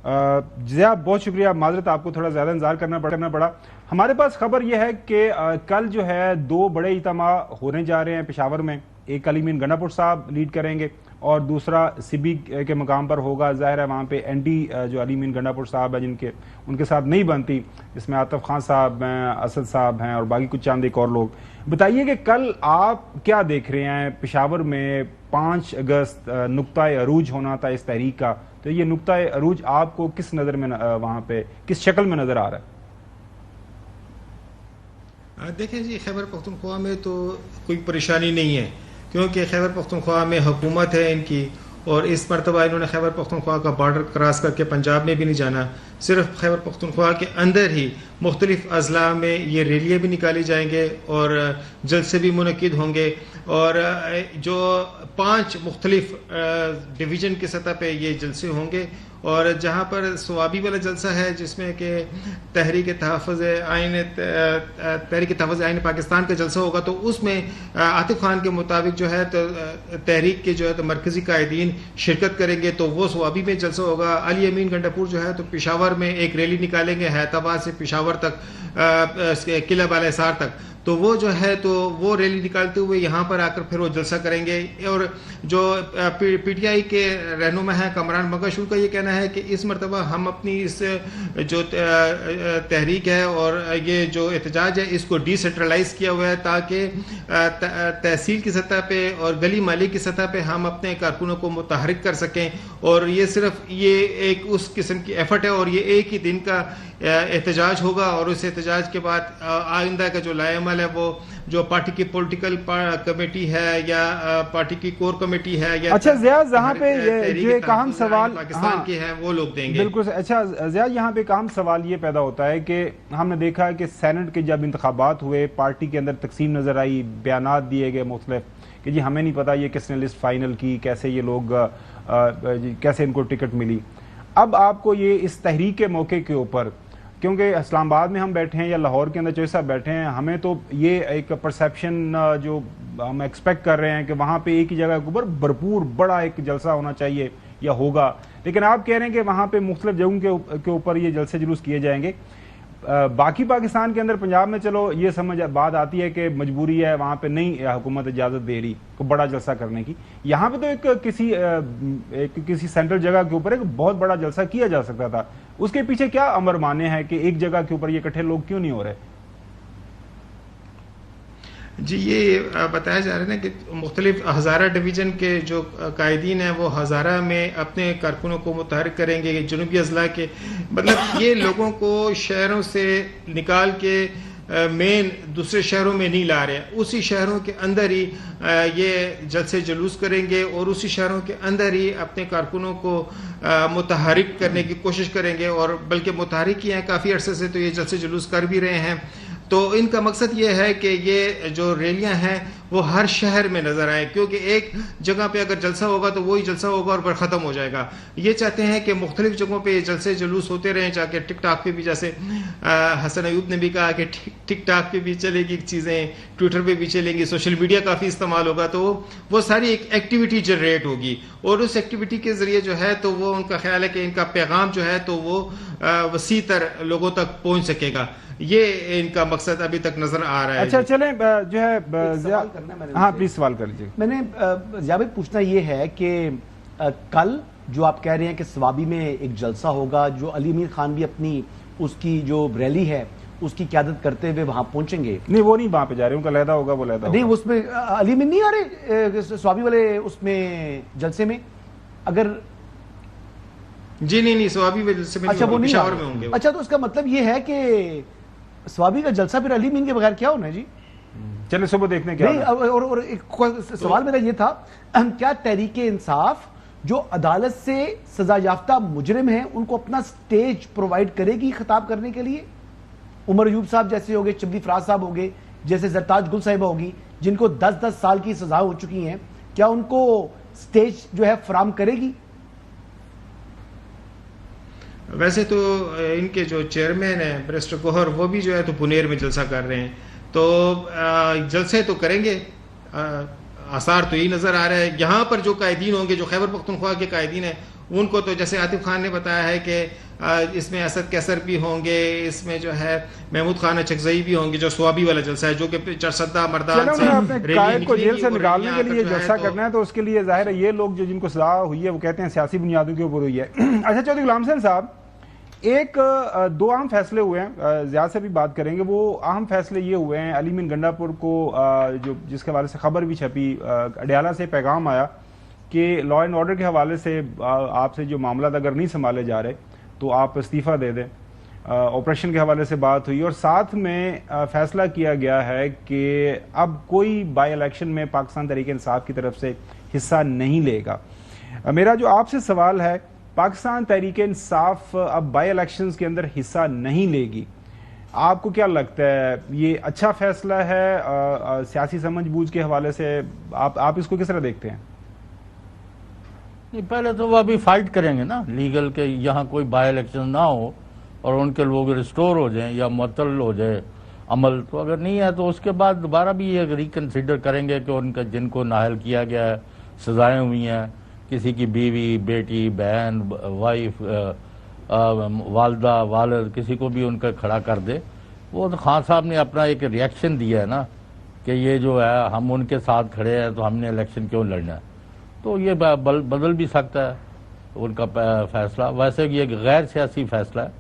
ضیاء بہت شکریہ، معذرت آپ کو تھوڑا زیادہ انتظار کرنا پڑا. ہمارے پاس خبر یہ ہے کہ کل جو ہے 2 بڑے اجتماع ہونے جا رہے ہیں پشاور میں. ایک علی امین گنڈا پور صاحب لیڈ کریں گے اور دوسرا سبی کے مقام پر ہوگا. ظاہر ہے وہاں پہ این ڈی جو علی امین گنڈا پور صاحب ہیں ان کے ساتھ نہیں بنتی، اس میں عاطف خان صاحب ہیں، اسد صاحب ہیں اور باقی کچھ چند ایک اور لوگ. بتائیے کہ کل آپ کیا دیکھ رہے ہیں پشاور میں 5 اگست نقطۂ عروج ہونا تھا اس تحریک کا، تو یہ نقطۂ عروج آپ کو کس نظر میں وہاں پہ کس شکل میں نظر آ رہا ہے؟ دیکھیں جی، خیبر پختونخوا میں تو کوئی پریشانی نہیں ہے، کیونکہ خیبر پختونخوا میں حکومت ہے ان کی، اور اس مرتبہ انہوں نے خیبر پختونخوا کا بارڈر کراس کر کے پنجاب میں بھی نہیں جانا. صرف خیبر پختونخوا کے اندر ہی مختلف اضلاع میں یہ ریلیاں بھی نکالی جائیں گے اور جلسے بھی منعقد ہوں گے. اور جو 5 مختلف ڈویژن کی سطح پہ یہ جلسے ہوں گے، اور جہاں پر ثوابی والا جلسہ ہے جس میں کہ تحریک تحفظ آئین پاکستان کا جلسہ ہوگا، تو اس میں عاطف خان کے مطابق جو ہے تو تحریک کے جو ہے تو مرکزی قائدین شرکت کریں گے، تو وہ ثوابی میں جلسہ ہوگا. علی امین گنڈا پور جو ہے تو پشاور میں ایک ریلی نکالیں گے حیات آباد سے پشاور تک، قلعہ بالا حصار تک، تو وہ جو ہے تو وہ ریلی نکالتے ہوئے یہاں پر آ کر پھر وہ جلسہ کریں گے. اور جو پی ٹی آئی کے رہنما ہیں کامران مگش، ان کا یہ کہنا ہے کہ اس مرتبہ ہم اپنی اس جو تحریک ہے اور یہ جو احتجاج ہے اس کو ڈی سینٹرلائز کیا ہوا ہے، تاکہ تحصیل کی سطح پہ اور گلی مالی کی سطح پہ ہم اپنے کارکنوں کو متحرک کر سکیں. اور یہ صرف یہ ایک اس قسم کی ایفرٹ ہے، اور یہ ایک ہی دن کا احتجاج ہوگا، اور اس احتجاج کے بعد آئندہ کا جو لائے عمل ہے وہ جو پارٹی کی پولیٹیکل کمیٹی ہے یا پارٹی کی کور کمیٹی ہے یا اچھا ضیاء، یہاں پہ جو ایک اہم سوال پاکستان کے ہیں وہ لوگ دیں گے. بالکل. اچھا ضیاء، یہاں پہ ایک اہم سوال یہ پیدا ہوتا ہے کہ ہم نے دیکھا ہے کہ سینٹ کے جب انتخابات ہوئے پارٹی کے اندر تقسیم نظر آئی، بیانات دیے گئے مختلف کہ جی ہمیں نہیں پتا یہ کس نے لسٹ فائنل کی، کیسے یہ لوگ کیسے ان کو ٹکٹ ملی. اب آپ کو یہ اس تحریک کے موقع کے اوپر، کیونکہ اسلام آباد میں ہم بیٹھے ہیں یا لاہور کے اندر چوہی صاحب بیٹھے ہیں، ہمیں تو یہ ایک پرسیپشن جو ہم ایکسپیکٹ کر رہے ہیں کہ وہاں پہ ایک ہی جگہ کے اوپر بھرپور بڑا ایک جلسہ ہونا چاہیے یا ہوگا، لیکن آپ کہہ رہے ہیں کہ وہاں پہ مختلف جگہوں کے اوپر یہ جلسے جلوس کیے جائیں گے. باقی پاکستان کے اندر پنجاب میں چلو یہ سمجھ بات آتی ہے کہ مجبوری ہے، وہاں پہ نہیں حکومت اجازت دے رہی کو بڑا جلسہ کرنے کی. یہاں پہ تو کسی سینٹرل جگہ کے اوپر ایک بہت بڑا جلسہ کیا جا سکتا تھا. اس کے پیچھے کیا امر مانے ہیں کہ ایک جگہ کے اوپر یہ اکٹھے لوگ کیوں نہیں ہو رہے؟ جی، یہ بتایا جا رہا ہے نا کہ مختلف ہزارہ ڈویژن کے جو قائدین ہیں وہ ہزارہ میں اپنے کارکنوں کو متحرک کریں گے. جنوبی اضلاع کے مطلب یہ لوگوں کو شہروں سے نکال کے مین دوسرے شہروں میں نہیں لا رہے، اسی شہروں کے اندر ہی یہ جلسے جلوس کریں گے اور اسی شہروں کے اندر ہی اپنے کارکنوں کو متحرک کرنے کی کوشش کریں گے. اور بلکہ متحرک ہی ہیں کافی عرصے سے، تو یہ جلسے جلوس کر بھی رہے ہیں. تو ان کا مقصد یہ ہے کہ یہ جو ریلیاں ہیں وہ ہر شہر میں نظر آئیں، کیونکہ ایک جگہ پہ اگر جلسہ ہوگا تو وہی جلسہ ہوگا اور پھر ختم ہو جائے گا. یہ چاہتے ہیں کہ مختلف جگہوں پہ یہ جلسے جلوس ہوتے رہیں، جا کے ٹک ٹاک پہ بھی، جیسے حسن ایوب نے بھی کہا کہ ٹک ٹاک پہ بھی چلے گی چیزیں، ٹویٹر پہ بھی چلیں گی، سوشل میڈیا کافی استعمال ہوگا، تو وہ ساری ایک ایکٹیویٹی جنریٹ ہوگی، اور اس ایکٹیویٹی کے ذریعے جو ہے تو وہ ان کا خیال ہے کہ ان کا پیغام جو ہے تو وہ وسیع تر لوگوں تک پہنچ سکے گا. یہ ان کا مقصد ابھی تک نظر آ رہا ہے. اچھا چلیں جو ہے ہاں پلیز سوال کر لیجیے. میں نے ضیاء بھائی پوچھنا یہ ہے کہ کل جو آپ کہہ رہے ہیں کہ ثوابی میں ایک جلسہ ہوگا، جو علی امین خان بھی اپنی اس کی جو ریلی ہے اس کی قیادت کرتے ہوئے وہاں پہنچیں گے. نہیں، وہ نہیں وہاں پہ جا رہے، ان کا علیحدہ ہوگا، وہ علیحدہ ہوگا. نہیں، اس میں علی امین نہیں آ رہے ثوابی والے اس میں جلسے میں؟ اگر جی نہیں ثوابی میں جلسے میں پشاور میں ہوں گے. اچھا، تو اس کا مطلب یہ ہے کہ ثوابی کا جلسہ پھر علی امین کے بغیر کیا ہونا ہے؟ جی چلے صبح دیکھنے کیا. اور ایک سوال میرا یہ تھا، کیا تحریک انصاف جو عدالت سے سزا یافتہ مجرم ہیں ان کو اپنا سٹیج پرووائڈ کرے گی خطاب کرنے کے لیے؟ عمر ایوب صاحب جیسے ہوگے، چبلی فراز صاحب ہوگے، جیسے زرتاج گل صاحبہ ہوگی، جن کو 10 سال کی سزا ہو چکی ہیں، کیا ان کو سٹیج جو ہے فراہم کرے گی؟ ویسے تو ان کے جو چیئرمین ہیں بیرسٹر گوہر، وہ بھی جو ہے تو پنیر میں جلسہ کر رہے ہیں، تو جلسے تو کریں گے، آثار تو یہی نظر آ رہا ہے. یہاں پر جو قائدین ہوں گے، جو خیبر پختونخوا کے قائدین ہیں، ان کو تو جیسے عاطف خان نے بتایا ہے کہ اس میں اسد کیسر بھی ہوں گے، اس میں جو ہے محمود خان اچکزئی بھی ہوں گے، جو سوابی والا جلسہ ہے جو کہ چرسدہ مردان سے اپنے قائد کو جیل سے نکالنے کے لیے جلسہ کرنا ہے، تو اس کے لیے ظاہر ہے یہ لوگ جو جن کو سزا ہوئی ہے وہ کہتے ہیں سیاسی بنیادوں کے اوپر ہوئی ہے۔ اچھا چودھری غلام حسین صاحب، ایک دو اہم فیصلے ہوئے ہیں، زیاد سے بھی بات کریں گے، وہ اہم فیصلے یہ ہوئے ہیں، علی مین گنڈا پور کو جو جس کے حوالے سے خبر بھی چھپی، اڈیالہ سے پیغام آیا کہ لا اینڈ آرڈر کے حوالے سے آپ سے جو معاملات اگر نہیں سنبھالے جا رہے تو آپ استعفیٰ دے دیں، آپریشن کے حوالے سے بات ہوئی، اور ساتھ میں فیصلہ کیا گیا ہے کہ اب کوئی بائی الیکشن میں پاکستان تحریک انصاف کی طرف سے حصہ نہیں لے گا۔ میرا جو آپ سے سوال ہے، پاکستان تحریک انصاف اب بائی الیکشنز کے اندر حصہ نہیں لے گی، آپ کو کیا لگتا ہے یہ اچھا فیصلہ ہے؟ سیاسی سمجھ بوجھ کے حوالے سے آپ اس کو کس طرح دیکھتے ہیں؟ پہلے تو وہ ابھی فائٹ کریں گے نا لیگل کہ یہاں کوئی بائی الیکشن نہ ہو اور ان کے لوگ ریسٹور ہو جائیں یا معطل ہو جائے عمل، تو اگر نہیں ہے تو اس کے بعد دوبارہ بھی یہ ریکنسیڈر کریں گے کہ ان کا جن کو نااہل کیا گیا ہے، سزائیں ہوئی ہیں، کسی کی بیوی، بیٹی، بہن، وائف، والدہ، والد، کسی کو بھی ان کا کھڑا کر دے۔ وہ تو خان صاحب نے اپنا ایک ریئیکشن دیا ہے نا کہ یہ جو ہے ہم ان کے ساتھ کھڑے ہیں تو ہم نے الیکشن کیوں لڑنا ہے، تو یہ بدل بھی سکتا ہے ان کا فیصلہ۔ ویسے یہ غیر سیاسی فیصلہ ہے،